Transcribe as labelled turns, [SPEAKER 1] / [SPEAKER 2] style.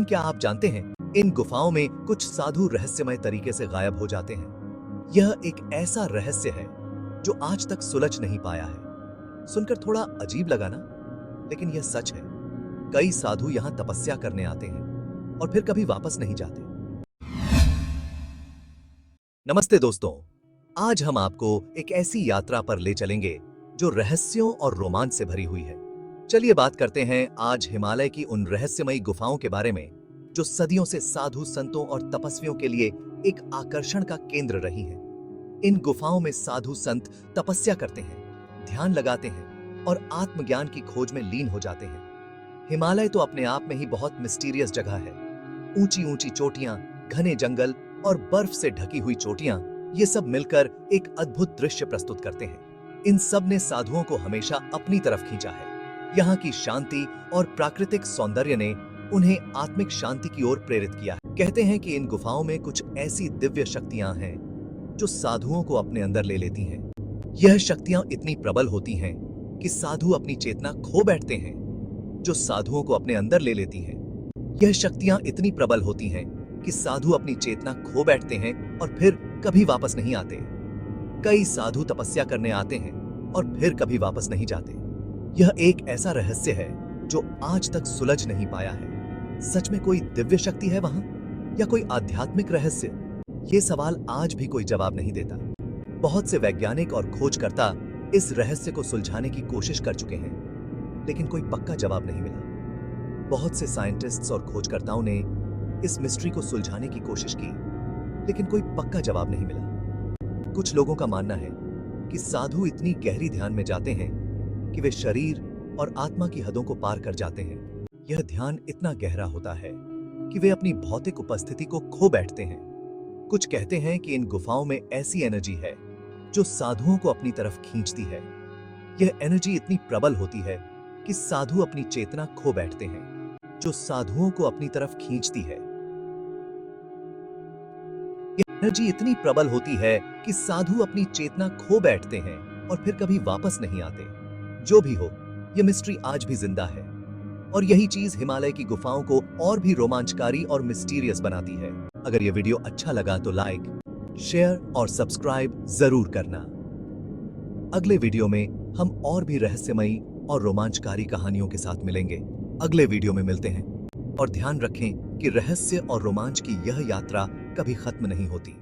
[SPEAKER 1] क्या आप जानते हैं, इन गुफाओं में कुछ साधु रहस्यमय तरीके से गायब हो जाते हैं। यह एक ऐसा रहस्य है जो आज तक सुलझ नहीं पाया है। सुनकर थोड़ा अजीब लगा ना, लेकिन यह सच है। कई साधु यहाँ तपस्या करने आते हैं और फिर कभी वापस नहीं जाते। नमस्ते दोस्तों, आज हम आपको एक ऐसी यात्रा पर ले चलेंगे जो रहस्यों और रोमांच से भरी हुई है। चलिए बात करते हैं आज हिमालय की उन रहस्यमयी गुफाओं के बारे में जो सदियों से साधु संतों और तपस्वियों के लिए एक आकर्षण का केंद्र रही है। इन गुफाओं में साधु संत तपस्या करते हैं, ध्यान लगाते हैं और आत्मज्ञान की खोज में लीन हो जाते हैं। हिमालय तो अपने आप में ही बहुत मिस्टीरियस जगह है। ऊंची ऊंची चोटियां, घने जंगल और बर्फ से ढकी हुई चोटियां, ये सब मिलकर एक अद्भुत दृश्य प्रस्तुत करते हैं। इन सब ने साधुओं को हमेशा अपनी तरफ खींचा है। यहाँ की शांति और प्राकृतिक सौंदर्य ने उन्हें आत्मिक शांति की ओर प्रेरित किया है। कहते हैं कि इन गुफाओं में कुछ ऐसी दिव्य शक्तियां हैं जो साधुओं को अपने अंदर ले लेती हैं। यह शक्तियां इतनी प्रबल होती हैं कि साधु अपनी चेतना खो बैठते हैं। जो साधुओं को अपने अंदर ले लेती हैं, यह शक्तियां इतनी प्रबल होती हैं कि साधु अपनी चेतना खो बैठते हैं और फिर कभी वापस नहीं आते। कई साधु तपस्या करने आते हैं और फिर कभी वापस नहीं जाते। यह एक ऐसा रहस्य है जो आज तक सुलझ नहीं पाया है। सच में कोई दिव्य शक्ति है वहां, या कोई आध्यात्मिक रहस्य? ये सवाल आज भी कोई जवाब नहीं देता। बहुत से वैज्ञानिक और खोजकर्ता इस रहस्य को सुलझाने की कोशिश कर चुके हैं, लेकिन कोई पक्का जवाब नहीं मिला। बहुत से साइंटिस्ट्स और खोजकर्ताओं ने इस मिस्ट्री को सुलझाने की कोशिश की, लेकिन कोई पक्का जवाब नहीं मिला। कुछ लोगों का मानना है कि साधु इतनी गहरी ध्यान में जाते हैं कि वे शरीर और आत्मा की हदों को पार कर जाते हैं। यह ध्यान इतना गहरा होता है कि वे अपनी भौतिक उपस्थिति को खो बैठते हैं। कुछ कहते हैं कि इन गुफाओं में ऐसी एनर्जी है जो साधुओं को अपनी तरफ खींचती है। यह एनर्जी इतनी प्रबल होती है कि साधु अपनी चेतना खो बैठते हैं। जो साधुओं को अपनी तरफ खींचती है, यह एनर्जी इतनी प्रबल होती है कि साधु अपनी चेतना खो बैठते हैं और फिर कभी वापस नहीं आते। जो भी हो, यह मिस्ट्री आज भी जिंदा है, और यही चीज हिमालय की गुफाओं को और भी रोमांचकारी और मिस्टीरियस बनाती है। अगर यह वीडियो अच्छा लगा तो लाइक, शेयर और सब्सक्राइब जरूर करना। अगले वीडियो में हम और भी रहस्यमयी और रोमांचकारी कहानियों के साथ मिलेंगे। अगले वीडियो में मिलते हैं, और ध्यान रखें कि रहस्य और रोमांच की यह यात्रा कभी खत्म नहीं होती।